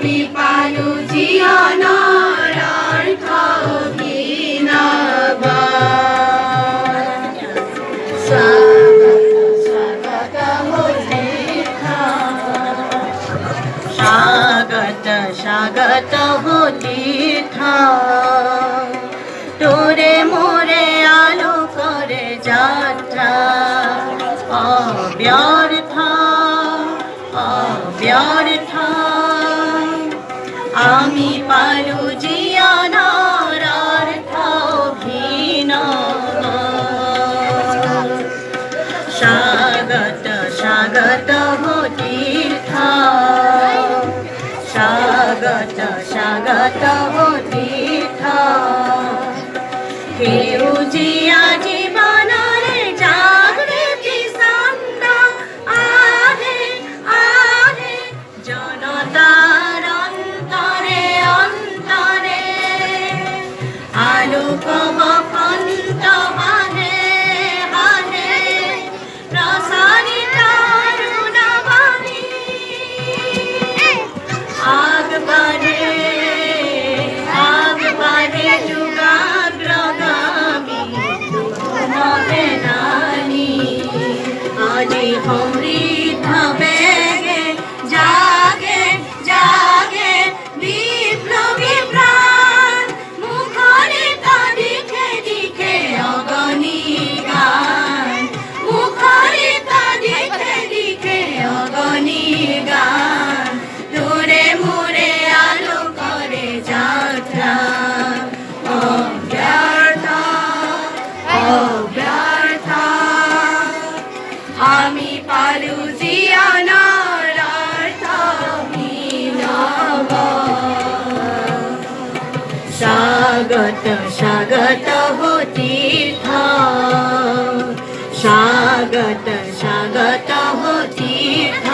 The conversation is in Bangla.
আমি পালু জীবনৰ অৰ্থ অভিনৱ। স্বাগত হো তীৰ্থ, স্বাগত স্বাগত হো তীৰ্থ, তোরে মোরে আলো করে যাত্রা অব্যর্থ অব্যর্থ। আমি পালু জীবনৰ অৰ্থ অভিনৱ। স্বাগত স্বাগত হো তীৰ্থ, স্বাগত স্বাগত হো তীৰ্থ, সেউজীয়া জীৱনৰে জাগৃতি ছন্দ আহে আহে জনতাৰ অন্তৰে অন্তৰে, আলোক বসন্ত হাহে হাহে প্ৰচাৰিত অৰুণবাণী। আগবাঢ়ে আগবাঢ়ে যুগাগ্ৰগামী নবেনানী, আজি সমৃদ্ধ বেগে জাগে জাগে বিপ্লবী প্ৰাণ, মুখৰিত দিশে দিশে অগণি গান, মুখৰিত দিশে দিশে অগণি গান, তোরে মোরে আলো করে যাত্রা অব্যর্থ অব্যর্থ। আমি পালু জীবনৰ অৰ্থ অভিনৱ। স্বাগত স্বাগত হো তীৰ্থ, স্বাগত স্বাগত হো তীৰ্থ,